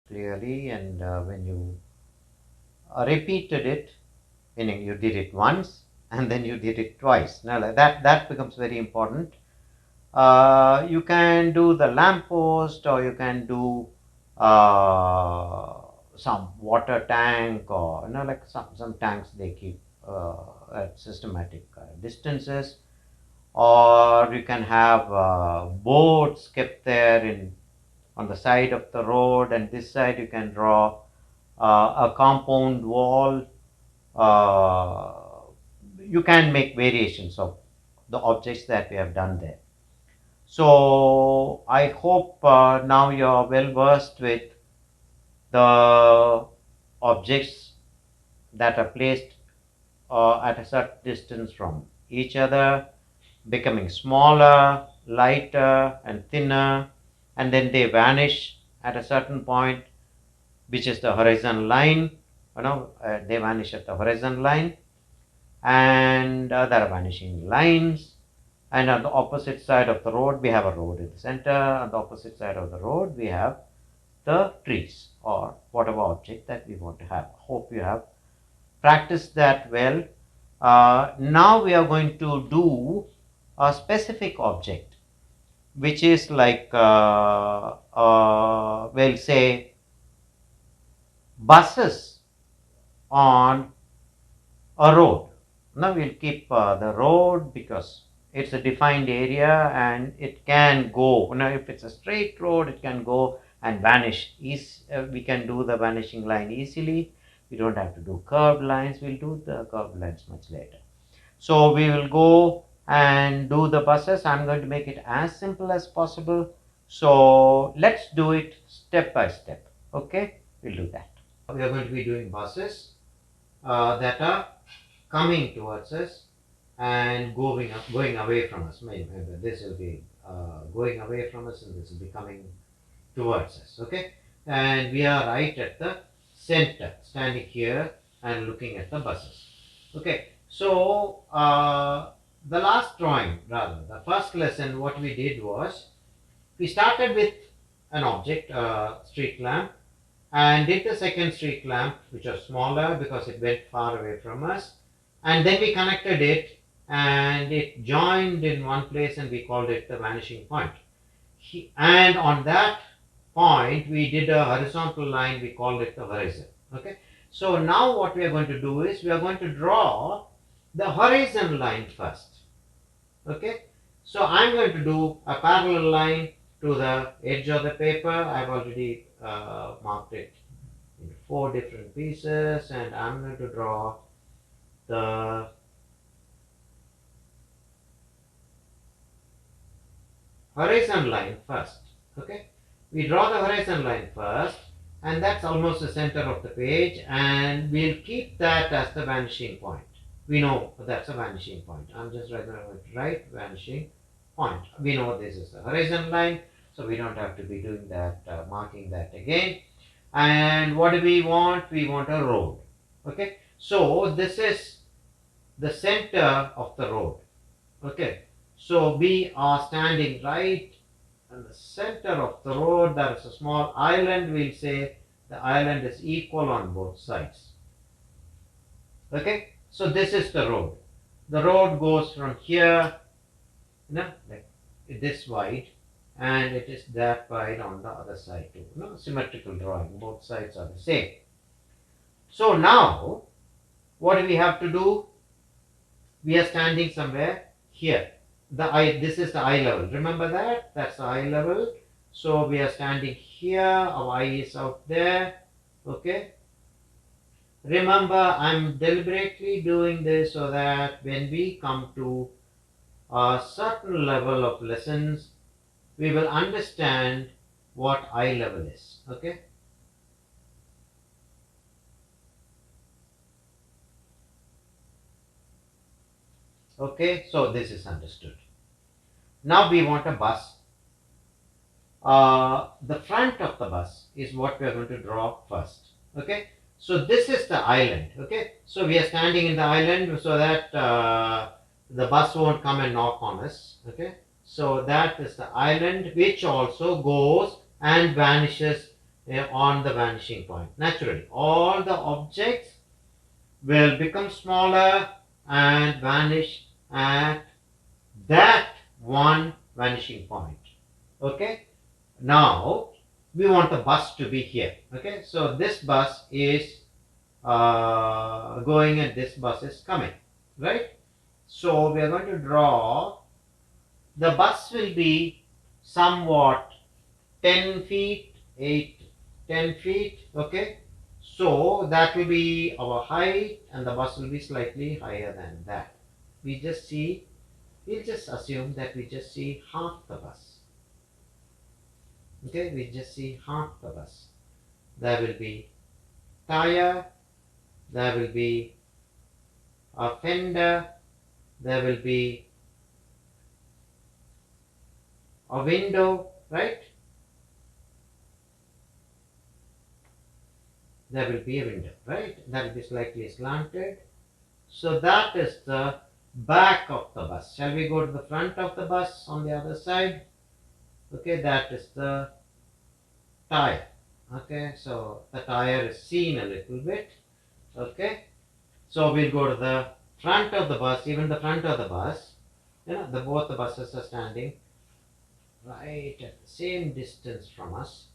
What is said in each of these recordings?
clearly, and when you repeated it, meaning you did it once and then you did it twice. Now that becomes very important. You can do the lamppost, or you can do uh, some water tank, or like some tanks they keep at systematic distances, or you can have boats kept there in on the side of the road, and this side you can draw a compound wall. You can make variations of the objects that we have done there. So I hope now you are well versed with the objects that are placed at a certain distance from each other, becoming smaller, lighter, and thinner, and then they vanish at a certain point, which is the horizon line. They vanish at the horizon line, and there are vanishing lines. And on the opposite side of the road, we have a road in the center. On the opposite side of the road, we have the trees or whatever object that we want to have. Hope you have practiced that well. Now we are going to do a specific object, which is like, we'll say, buses on a road. Now we'll keep the road because it's a defined area and it can go. Now if it's a straight road, it can go and vanish. We can do the vanishing line easily. We don't have to do curved lines. We'll do the curved lines much later. So we will go and do the buses. I'm going to make it as simple as possible. So let's do it step by step. Okay, we'll do that. We are going to be doing buses that are coming towards us and going away from us. Maybe this will be going away from us, and this will be coming towards us. Okay, and we are right at the center, standing here and looking at the buses. Okay, so the last drawing, rather the first lesson, what we did was we started with an object, street lamp, and did the second street lamp, which was smaller because it went far away from us, and then we connected it and it joined in one place, and we called it the vanishing point. And on that point we did a horizontal line, we called it the horizon. Okay, so now what we are going to do is we are going to draw the horizon line first. Okay, so I'm going to do a parallel line to the edge of the paper. I've already marked it in 4 different pieces, and I'm going to draw the horizon line first. Okay, we draw the horizon line first, and that's almost the center of the page, and we'll keep that as the vanishing point. We know that's a vanishing point. I'm just going to write vanishing point. We know this is the horizon line, so we don't have to be doing that, marking that again. And what do we want? We want a road. Okay, so this is the center of the road. Okay, so we are standing right in the center of the road. There is a small island. We'll say the island is equal on both sides. Okay, so this is the road. The road goes from here, like this wide, and it is that wide on the other side too. Symmetrical drawing. Both sides are the same. So now, what do we have to do? We are standing somewhere here. This is the eye level. Remember that? That's the eye level. So we are standing here. Our eye is out there. Okay. Remember, I'm deliberately doing this so that when we come to a certain level of lessons, we will understand what eye level is. Okay. Okay, so this is understood. Now we want a bus. The front of the bus is what we are going to draw first. Okay, so this is the island. Okay, so we are standing in the island so that the bus won't come and knock on us. Okay, so that is the island, which also goes and vanishes on the vanishing point. Naturally, all the objects will become smaller and vanish at that one vanishing point. Okay. Now we want the bus to be here. Okay. So this bus is going and this bus is coming. Right. So we are going to draw. The bus will be somewhat 10 feet, 8, 10 feet. Okay. So that will be our height and the bus will be slightly higher than that. We just see, we'll just assume that we just see half the bus. Okay, we just see half the bus. There will be tire, there will be a fender, there will be a window, right? There will be a window, right? That will be slightly slanted. So that is the back of the bus. Shall we go to the front of the bus on the other side? Okay, that is the tire. Okay, so the tire is seen a little bit. Okay, so we'll go to the front of the bus, even the front of the bus. Both the buses are standing right at the same distance from us.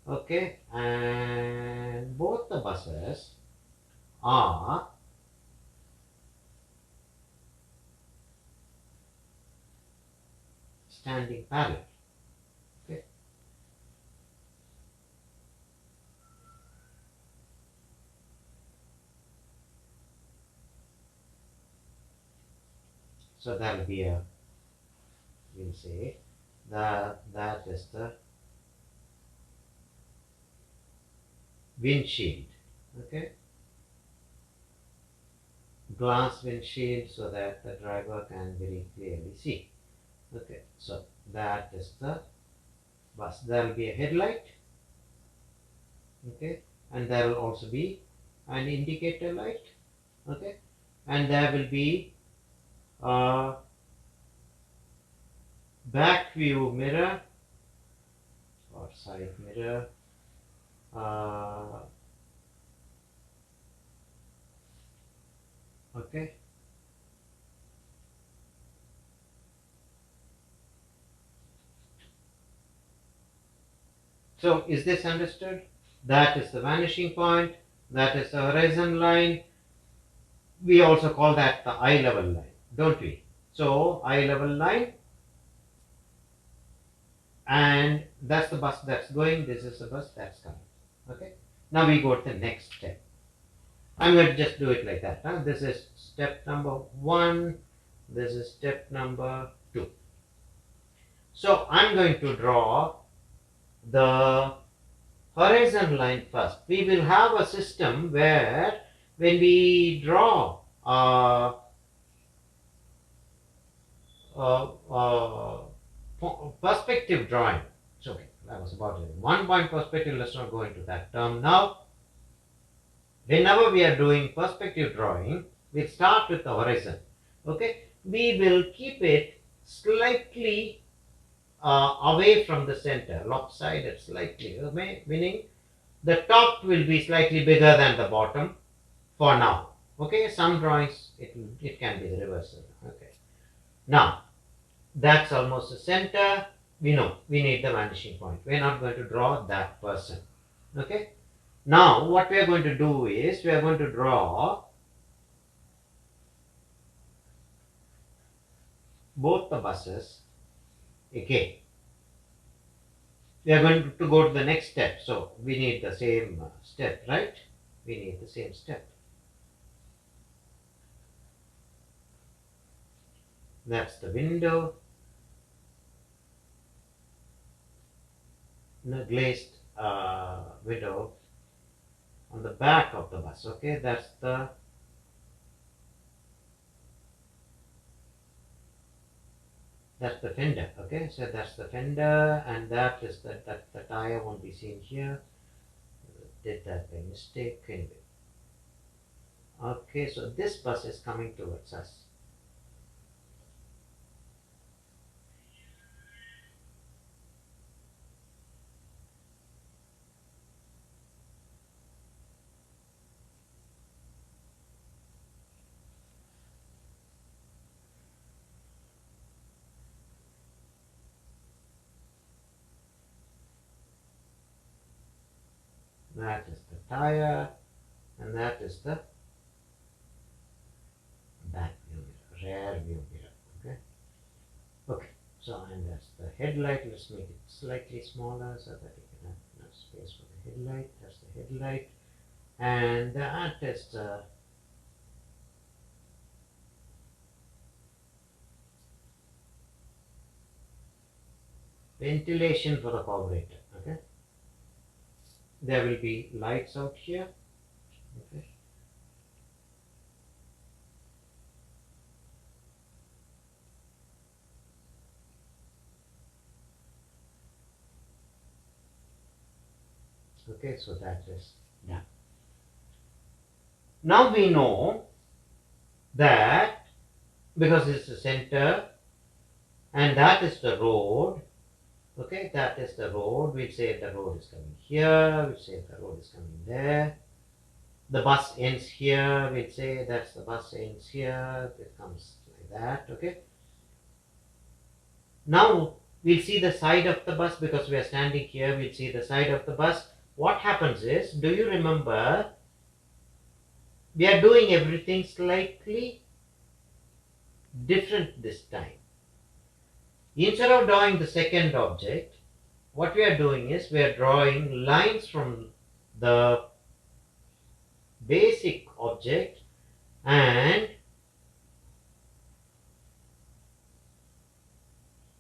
Okay, and both the buses are standing parallel. Okay. So that will be a, we'll say that is the windshield. Okay, glass windshield so that the driver can very clearly see. Okay, so that is the bus. There will be a headlight. Okay, and there will also be an indicator light. Okay, and there will be a back view mirror or side mirror. Okay. So is this understood? That is the vanishing point. That is the horizon line. We also call that the eye level line, don't we? So eye level line, and that's the bus that's going. This is the bus that's coming. Okay. Now we go to the next step. I'm going to just do it like that. Huh? This is step number 1. This is step number 2. So I'm going to draw the horizon line first. We will have a system where when we draw perspective drawing, it's okay, that was about it. 1-point perspective, let's not go into that term now. Whenever we are doing perspective drawing, we start with the horizon. Okay, we will keep it slightly away from the center, lopsided slightly, meaning the top will be slightly bigger than the bottom for now. Okay, some drawings it can be the reverse. Okay, now that's almost the center. We know we need the vanishing point. We're not going to draw that person. Okay, now what we are going to do is we are going to draw both the buses again. We are going to go to the next step. So we need the same step, right? We need the same step. That's the window. Glazed window on the back of the bus. Okay, that's the fender. Okay, so that's the fender, and that is the tire won't be seen here. Did that by mistake anyway. Okay, so this bus is coming towards us. tire, and that is the back view mirror, rear view mirror. Okay. Okay. So, and that's the headlight. Let's make it slightly smaller so that you can have enough space for the headlight. That's the headlight, and that is the ventilation for the carburetor. Okay. There will be lights out here. Okay. Okay, so that is done. Now we know that because it's the center and that is the road. Okay, that is the road. We'll say the road is coming here. We'll say the road is coming there. The bus ends here. We'll say that's the bus ends here. It comes like that. Okay. Now we'll see the side of the bus because we are standing here. We'll see the side of the bus. What happens is, do you remember, we are doing everything slightly different this time. Instead of drawing the second object, what we are doing is we are drawing lines from the basic object and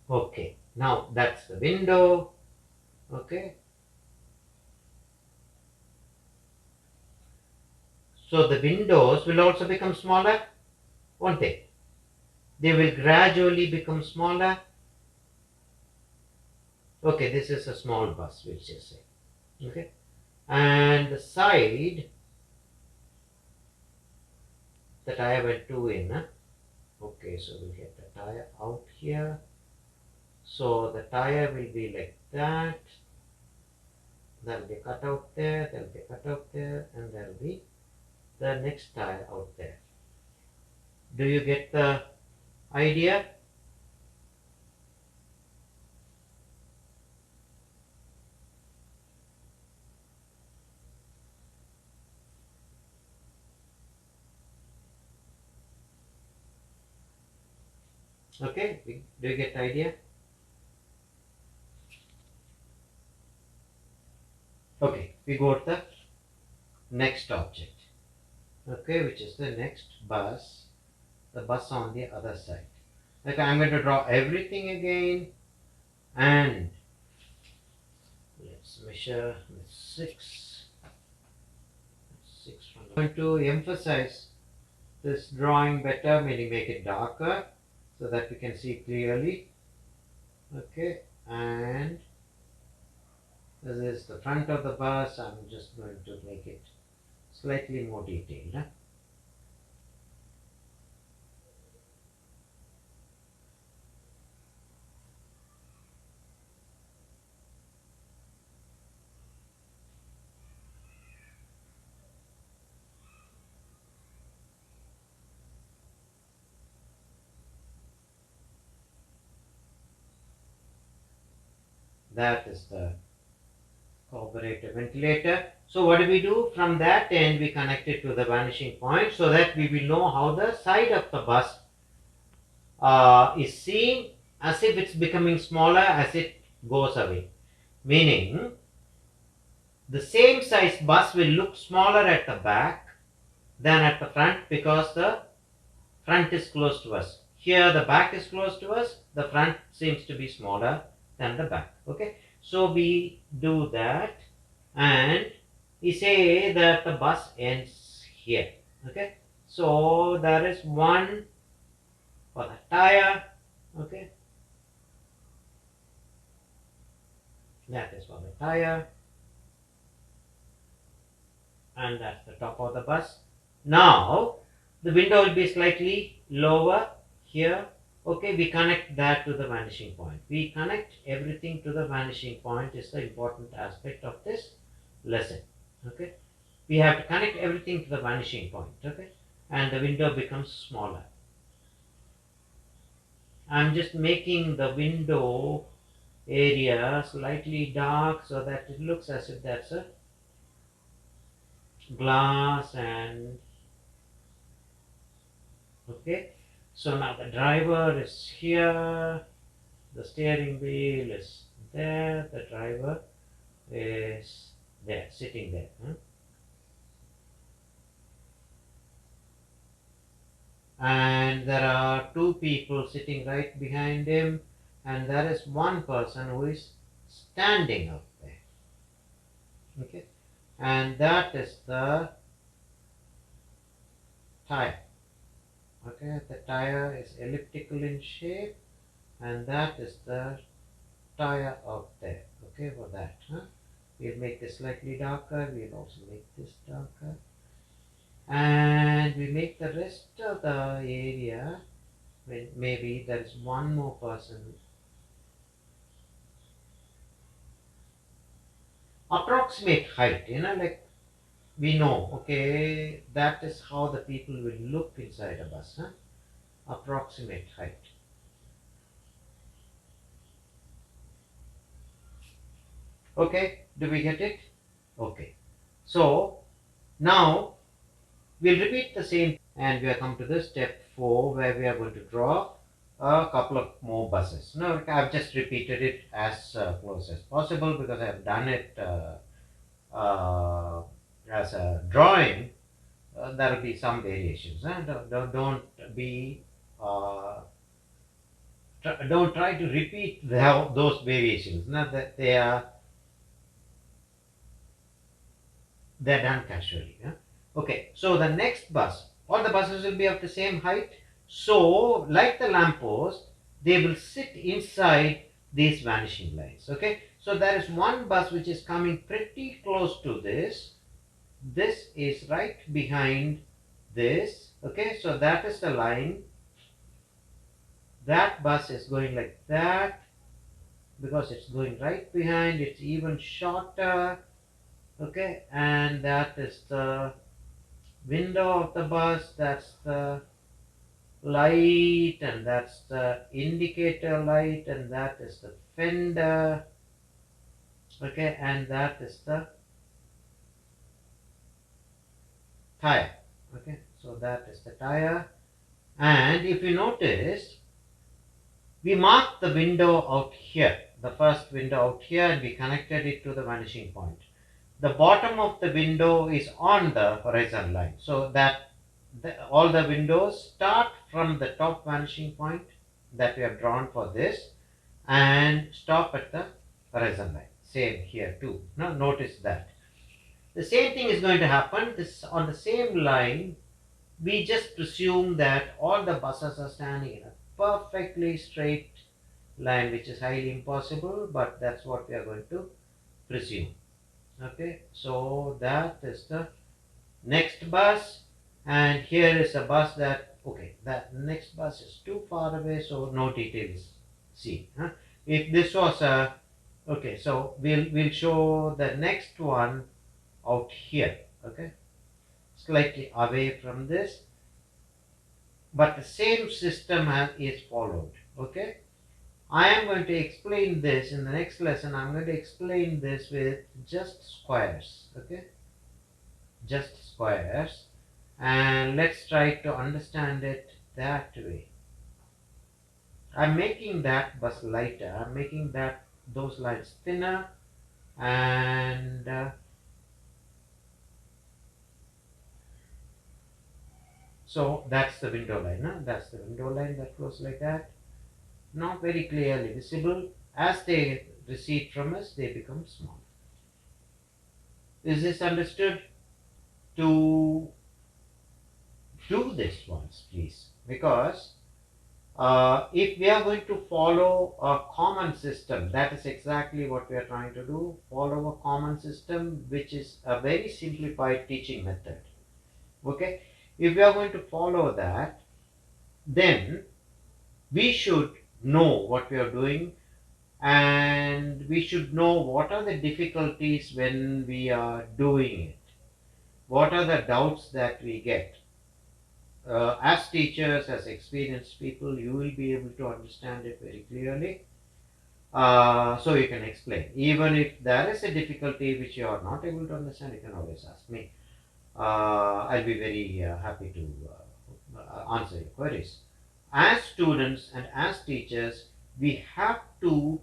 okay, now that's the window. Okay. So the windows will also become smaller, won't they? They will gradually become smaller. Okay, this is a small bus, we'll just say. Okay. And the side, the tire went 2 in. Huh? Okay, so we'll get the tire out here. So the tire will be like that. There will be cut out there, there will be cut out there, and there will be the next tire out there. Do you get the idea? Okay, do you get the idea? Okay, we go to the next object. Okay, which is the next bus, the bus on the other side. Okay, I'm going to draw everything again and let's measure 6. 6 from the. I'm going to emphasize this drawing better, meaning make it darker so that we can see clearly. Okay, and this is the front of the bus. I'm just going to make it slightly more detailed. Huh? That is the carburetor ventilator. So what do? From that end, we connect it to the vanishing point so that we will know how the side of the bus is seen as if it's becoming smaller as it goes away. Meaning, the same size bus will look smaller at the back than at the front because the front is close to us. Here the back is close to us, the front seems to be smaller than the back. Okay, so we do that and we say that the bus ends here. Okay, so there is one for the tire. Okay, that is for the tire, and that's the top of the bus. Now the window will be slightly lower here. Okay, we connect that to the vanishing point. We connect everything to the vanishing point is the important aspect of this lesson. Okay, we have to connect everything to the vanishing point. Okay, and the window becomes smaller. I'm just making the window area slightly dark so that it looks as if that's a glass and okay. So now the driver is here, the steering wheel is there, the driver is there, sitting there. And there are two people sitting right behind him, and there is one person who is standing up there. Okay, and that is the tire. Okay, the tire is elliptical in shape, and that is the tire out there. Okay, for that. We'll make this slightly darker. We'll also make this darker. And we make the rest of the area when maybe there is one more person. Approximate height, like we know, okay, that is how the people will look inside a bus. Approximate height. Okay, do we get it? Okay. So now we'll repeat the same and we have come to the step 4 where we are going to draw a couple of more buses. Now I've just repeated it as close as possible because I've done it as a drawing. There will be some variations. Don't be don't try to repeat those variations. Not that they're done casually. Okay, so the next bus, all the buses will be of the same height. So, like the lamppost, they will sit inside these vanishing lines. Okay, so there is one bus which is coming pretty close to this. This is right behind this. Okay, so that is the line. That bus is going like that because it's going right behind. It's even shorter. Okay, and that is the window of the bus, that's the light, and that's the indicator light, and that is the fender. Okay, and that is the tire. Okay, so that is the tire. And if you notice, we marked the window out here, the first window out here, and we connected it to the vanishing point. The bottom of the window is on the horizon line, so that all the windows start from the top vanishing point that we have drawn for this and stop at the horizon line. Same here too. Now notice that. The same thing is going to happen. This on the same line, we just presume that all the buses are standing in a perfectly straight line, which is highly impossible, but that's what we are going to presume. Okay, so that is the next bus, and here is a bus that, okay, that next bus is too far away, so no details seen. If this was a, okay, so we'll show the next one out here. Okay, slightly away from this, but the same system is followed. Okay, I am going to explain this in the next lesson. I'm going to explain this with just squares. Okay, just squares, and let's try to understand it that way. I'm making that bus lighter. I'm making those lines thinner, and so that's the window line. That's the window line that goes like that. Not very clearly visible. As they recede from us, they become small. Is this understood? To do this once, please, because if we are going to follow a common system, that is exactly what we are trying to do. Follow a common system, which is a very simplified teaching method. Okay, if we are going to follow that, then we should know what we are doing, and we should know what are the difficulties when we are doing it. What are the doubts that we get? As teachers, as experienced people, you will be able to understand it very clearly. So you can explain. Even if there is a difficulty which you are not able to understand, you can always ask me. I'll be very happy to answer your queries. As students and as teachers, we have to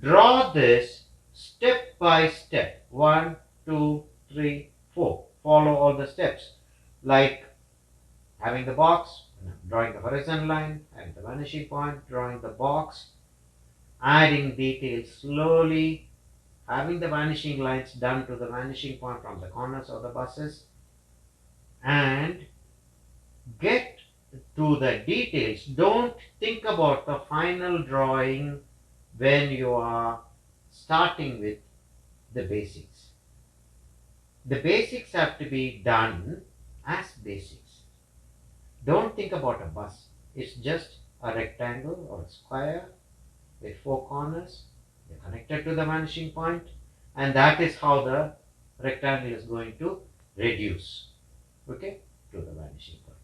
draw this step by step. 1, 2, 3, 4. Follow all the steps. Like having the box, drawing the horizon line, having the vanishing point, drawing the box, adding details slowly, having the vanishing lines done to the vanishing point from the corners of the buses, and get to the details. Don't think about the final drawing when you are starting with the basics. The basics have to be done as basics. Don't think about a bus. It's just a rectangle or a square with four corners. They're connected to the vanishing point, and that is how the rectangle is going to reduce, okay, to the vanishing point.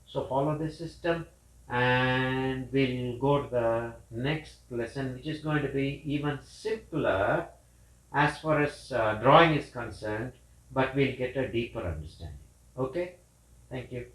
So follow this system, and we'll go to the next lesson, which is going to be even simpler as far as drawing is concerned, but we'll get a deeper understanding. Okay, thank you.